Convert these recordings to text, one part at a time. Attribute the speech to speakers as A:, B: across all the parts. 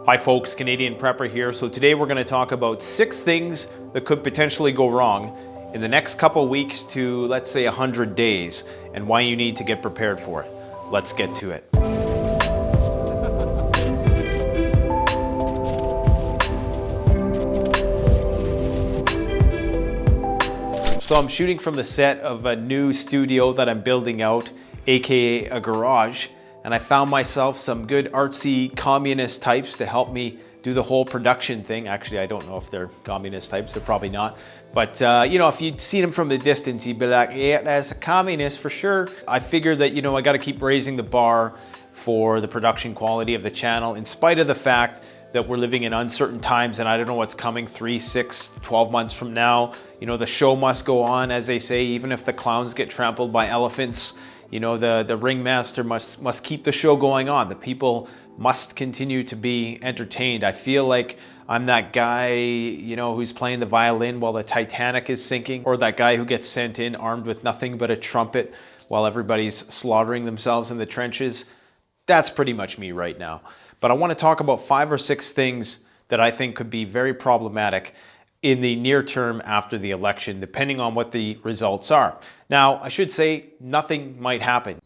A: Hi folks, Canadian Prepper here. So today we're going to talk about 6 things that could potentially go wrong in the next couple weeks to, let's say, 100 days, and why you need to get prepared for it. Let's get to it. So I'm shooting from the set of a new studio that I'm building out, aka a garage. And I found myself some good artsy communist types to help me do the whole production thing. Actually, I don't know if they're communist types, they're probably not. But you know, if you'd seen them from the distance, you'd be like, yeah, that's a communist for sure. I figured that, you know, I gotta keep raising the bar for the production quality of the channel, in spite of the fact that we're living in uncertain times and I don't know what's coming 3, 6, 12 months from now. You know, the show must go on, as they say, even if the clowns get trampled by elephants. You know, the ringmaster must keep the show going on. The people must continue to be entertained. I feel like I'm that guy, you know, who's playing the violin while the Titanic is sinking, or that guy who gets sent in armed with nothing but a trumpet while everybody's slaughtering themselves in the trenches. That's pretty much me right now. But I want to talk about 5 or 6 things that I think could be very problematic in the near term after the election, depending on what the results are. Now, I should say nothing might happen.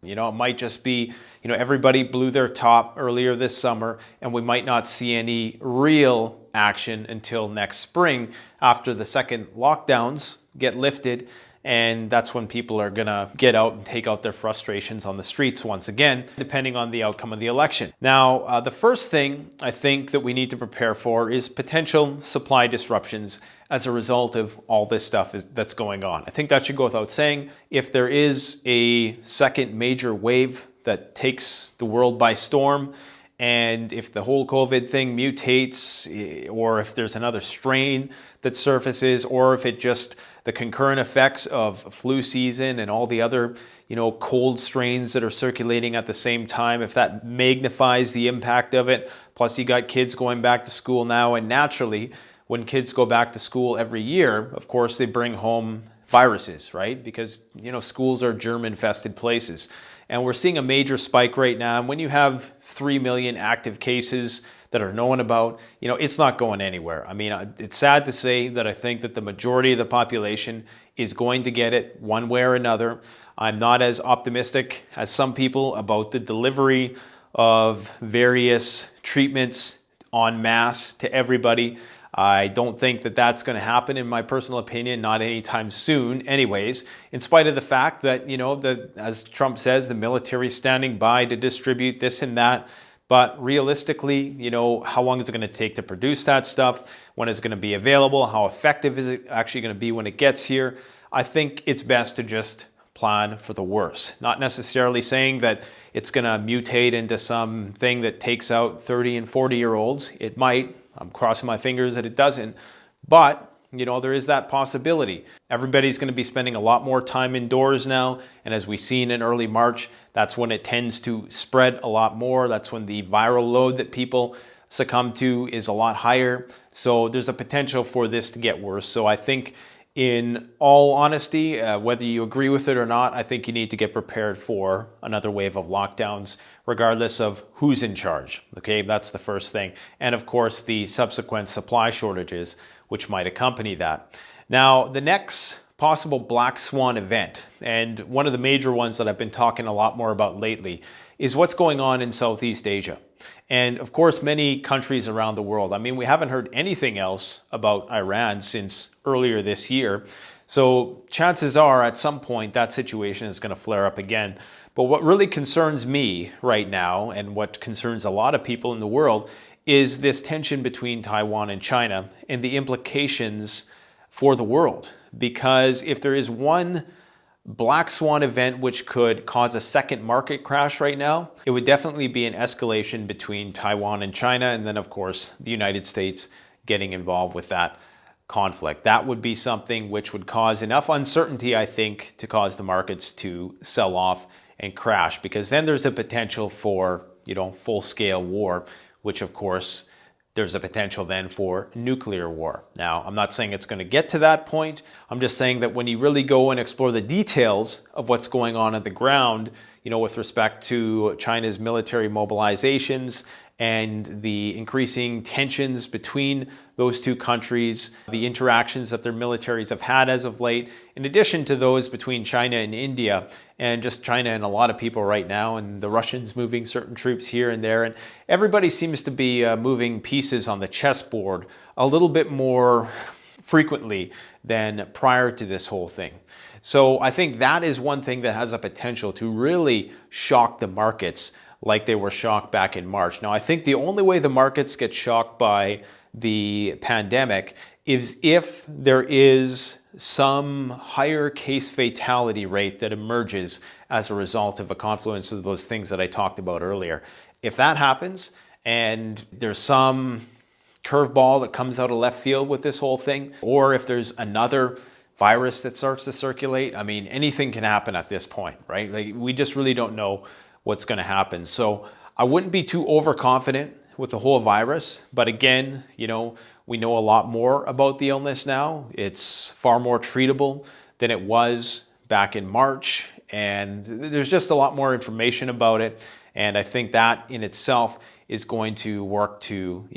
A: You know, it might just be, you know, everybody blew their top earlier this summer and we might not see any real action until next spring after the second lockdowns get lifted. And that's when people are gonna get out and take out their frustrations on the streets once again, depending on the outcome of the election. Now, the first thing I think that we need to prepare for is potential supply disruptions as a result of all this stuff that's going on. I think that should go without saying. If there is a second major wave that takes the world by storm, and if the whole COVID thing mutates, or if there's another strain that surfaces, or if it just the concurrent effects of flu season and all the other, you know, cold strains that are circulating at the same time, if that magnifies the impact of it, plus you got kids going back to school now, and naturally, when kids go back to school every year, of course, they bring home viruses, right? Because, you know, schools are germ-infested places. And we're seeing a major spike right now. And when you have 3 million active cases that are known about, you know, it's not going anywhere. I mean, it's sad to say that I think that the majority of the population is going to get it one way or another. I'm not as optimistic as some people about the delivery of various treatments en masse to everybody. I don't think that that's going to happen, in my personal opinion, not anytime soon anyways, in spite of the fact that, you know, as Trump says, the military is standing by to distribute this and that. But realistically, you know, how long is it going to take to produce that stuff? When is it going to be available? How effective is it actually going to be when it gets here? I think it's best to just plan for the worst. Not necessarily saying that it's going to mutate into something that takes out 30 and 40-year-olds. It might. I'm crossing my fingers that it doesn't. But, you know, there is that possibility. Everybody's going to be spending a lot more time indoors now. And as we've seen in early March, that's when it tends to spread a lot more. That's when the viral load that people succumb to is a lot higher. So there's a potential for this to get worse. So I think, in all honesty, whether you agree with it or not, I think you need to get prepared for another wave of lockdowns, regardless of who's in charge. Okay, that's the first thing. And of course, the subsequent supply shortages, which might accompany that. Now, the next possible black swan event, and one of the major ones that I've been talking a lot more about lately, is what's going on in Southeast Asia. And of course, many countries around the world. I mean, we haven't heard anything else about Iran since earlier this year. So chances are at some point that situation is going to flare up again. But what really concerns me right now, and what concerns a lot of people in the world, is this tension between Taiwan and China and the implications for the world. Because if there is one black swan event which could cause a second market crash right now, it would definitely be an escalation between Taiwan and China, and then of course the United States getting involved with that conflict. That would be something which would cause enough uncertainty, I think, to cause the markets to sell off and crash, because then there's a potential for, you know, full-scale war, which of course there's a potential then for nuclear war. Now, I'm not saying it's going to get to that point. I'm just saying that when you really go and explore the details of what's going on the ground, with respect to China's military mobilizations and the increasing tensions between those two countries, the interactions that their militaries have had as of late, in addition to those between China and India, and just China and a lot of people right now, and the Russians moving certain troops here and there, and everybody seems to be moving pieces on the chessboard a little bit more frequently than prior to this whole thing. So I think that is one thing that has a potential to really shock the markets like they were shocked back in March. Now, I think the only way the markets get shocked by the pandemic is if there is some higher case fatality rate that emerges as a result of a confluence of those things that I talked about earlier. If that happens and there's some curveball that comes out of left field with this whole thing, or if there's another virus that starts to circulate, I mean, anything can happen at this point, right? Like, we just really don't know what's going to happen. So I wouldn't be too overconfident with the whole virus. But again, we know a lot more about the illness now. It's far more treatable than it was back in March. And there's just a lot more information about it. And I think that in itself is going to work to,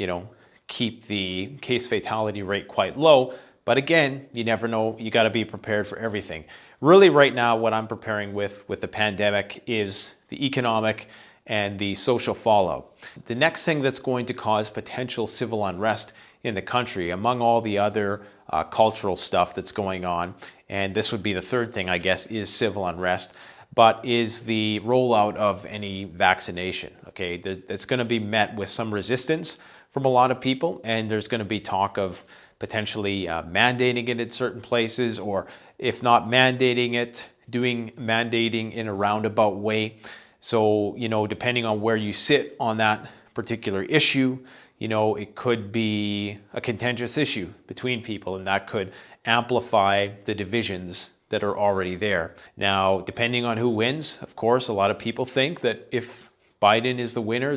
A: keep the case fatality rate quite low. But again, you never know. You got to be prepared for everything. Really, right now, what I'm preparing with the pandemic is the economic and the social fallout. The next thing that's going to cause potential civil unrest in the country, among all the other cultural stuff that's going on, and this would be the third thing, I guess, is civil unrest, but is the rollout of any vaccination. Okay, that's going to be met with some resistance from a lot of people, and there's going to be talk of potentially mandating it in certain places, or if not mandating it, doing mandating in a roundabout way. So, depending on where you sit on that particular issue, it could be a contentious issue between people, and that could amplify the divisions that are already there. Now, depending on who wins, of course, a lot of people think that if Biden is the winner,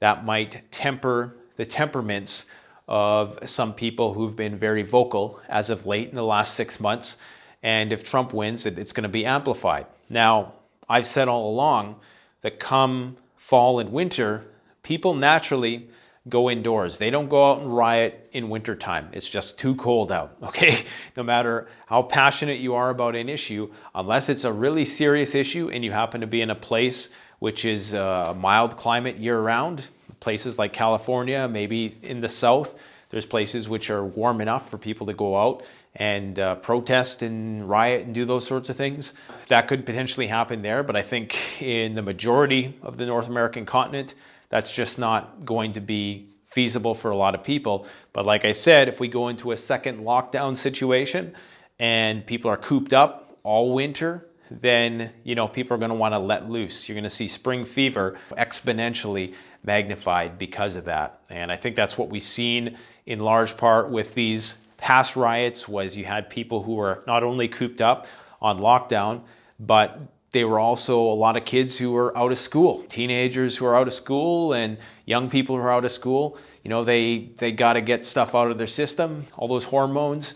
A: that might temper the temperaments of some people who've been very vocal as of late in the last 6 months. And if Trump wins, it's going to be amplified. Now, I've said all along that come fall and winter, people naturally go indoors. They don't go out and riot in wintertime. It's just too cold out, okay? No matter how passionate you are about an issue, unless it's a really serious issue and you happen to be in a place which is a mild climate year-round, places like California, maybe in the south, there's places which are warm enough for people to go out and protest and riot and do those sorts of things. That could potentially happen there, but I think in the majority of the North American continent, that's just not going to be feasible for a lot of people. But like I said, if we go into a second lockdown situation and people are cooped up all winter, then people are going to want to let loose. You're going to see spring fever exponentially magnified because of that. And I think that's what we've seen in large part with these past riots, was you had people who were not only cooped up on lockdown, but they were also a lot of kids who were out of school, teenagers who are out of school, and young people who are out of school. They got to get stuff out of their system, all those hormones,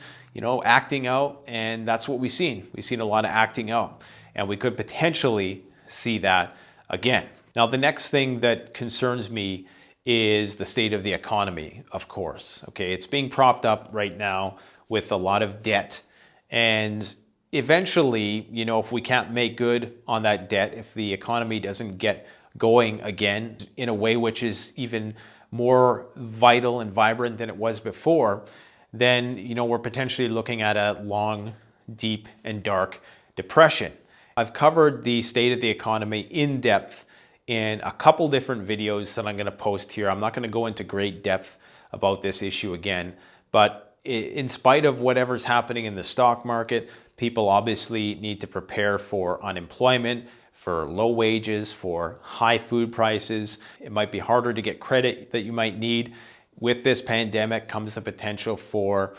A: acting out, and that's what we've seen. We've seen a lot of acting out, and we could potentially see that again. Now, the next thing that concerns me is the state of the economy, of course. Okay, it's being propped up right now with a lot of debt, and eventually, if we can't make good on that debt, if the economy doesn't get going again in a way which is even more vital and vibrant than it was before, then we're potentially looking at a long, deep, and dark depression. I've covered the state of the economy in depth in a couple different videos that I'm going to post here. I'm not going to go into great depth about this issue again, but in spite of whatever's happening in the stock market, people obviously need to prepare for unemployment, for low wages, for high food prices. It might be harder to get credit that you might need. With this pandemic comes the potential for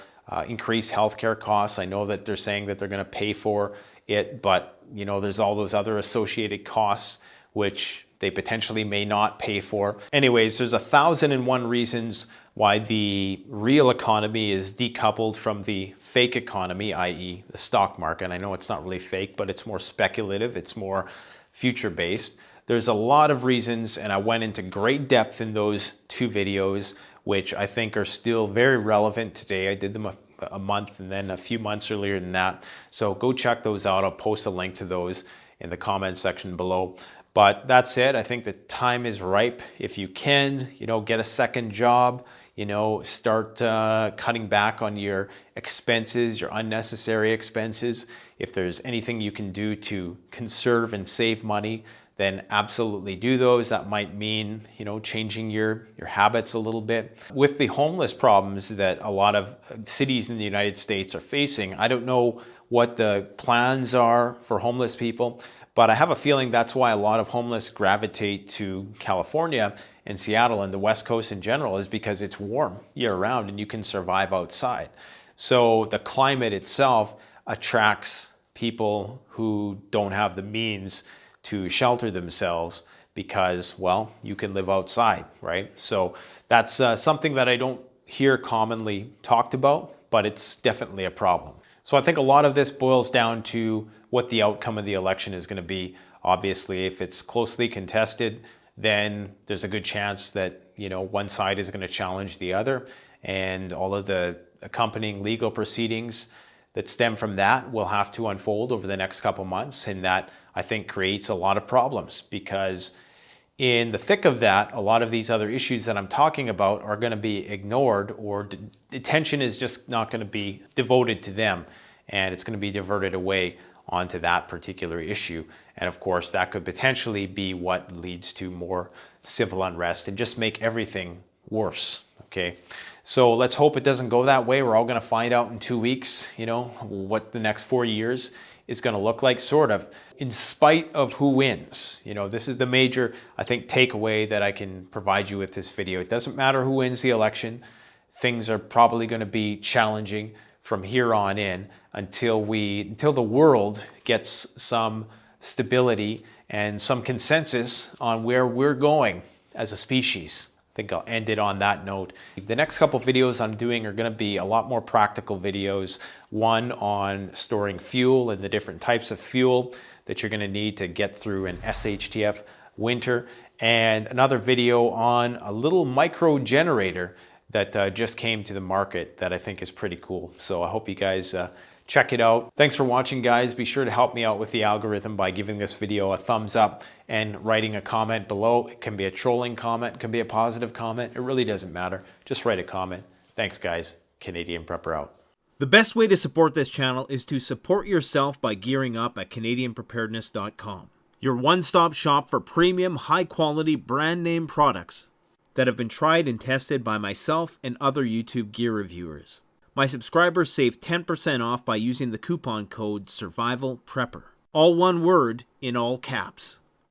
A: increased healthcare costs. I know that they're saying that they're going to pay for it, but there's all those other associated costs which they potentially may not pay for. Anyways, there's 1,001 reasons why the real economy is decoupled from the fake economy, i.e. the stock market. I know it's not really fake, but it's more speculative, it's more future-based. There's a lot of reasons, and I went into great depth in those 2 videos, which I think are still very relevant today. I did them a month and then a few months earlier than that. So go check those out. I'll post a link to those in the comments section below. But that said, I think the time is ripe. If you can, get a second job, start cutting back on your expenses, your unnecessary expenses. If there's anything you can do to conserve and save money, then absolutely do those. That might mean, changing your habits a little bit. With the homeless problems that a lot of cities in the United States are facing, I don't know what the plans are for homeless people, but I have a feeling that's why a lot of homeless gravitate to California and Seattle and the West Coast in general, is because it's warm year-round and you can survive outside. So the climate itself attracts people who don't have the means to shelter themselves because, well, you can live outside, right? So that's something that I don't hear commonly talked about, but it's definitely a problem. So I think a lot of this boils down to what the outcome of the election is going to be. Obviously, if it's closely contested, then there's a good chance that, one side is going to challenge the other, and all of the accompanying legal proceedings that stem from that will have to unfold over the next couple months. And that, I think, creates a lot of problems, because in the thick of that, a lot of these other issues that I'm talking about are going to be ignored, or attention is just not going to be devoted to them, and it's going to be diverted away onto that particular issue. And of course, that could potentially be what leads to more civil unrest and just make everything worse. Okay, so let's hope it doesn't go that way. We're all going to find out in 2 weeks, what the next 4 years is going to look like, sort of, in spite of who wins. This is the major, I think, takeaway that I can provide you with this video. It doesn't matter who wins the election. Things are probably going to be challenging from here on in until the world gets some stability and some consensus on where we're going as a species. I think I'll end it on that note. The next couple videos I'm doing are going to be a lot more practical videos. One on storing fuel and the different types of fuel that you're going to need to get through an SHTF winter, and another video on a little micro generator that just came to the market that I think is pretty cool. So I hope you guys check it out. Thanks for watching, guys. Be sure to help me out with the algorithm by giving this video a thumbs up and writing a comment below. It can be a trolling comment, it can be a positive comment. It really doesn't matter. Just write a comment. Thanks, guys. Canadian Prepper out.
B: The best way to support this channel is to support yourself by gearing up at CanadianPreparedness.com. Your one-stop shop for premium, high-quality, brand-name products that have been tried and tested by myself and other YouTube gear reviewers. My subscribers save 10% off by using the coupon code SURVIVALPREPPER. All one word in all caps.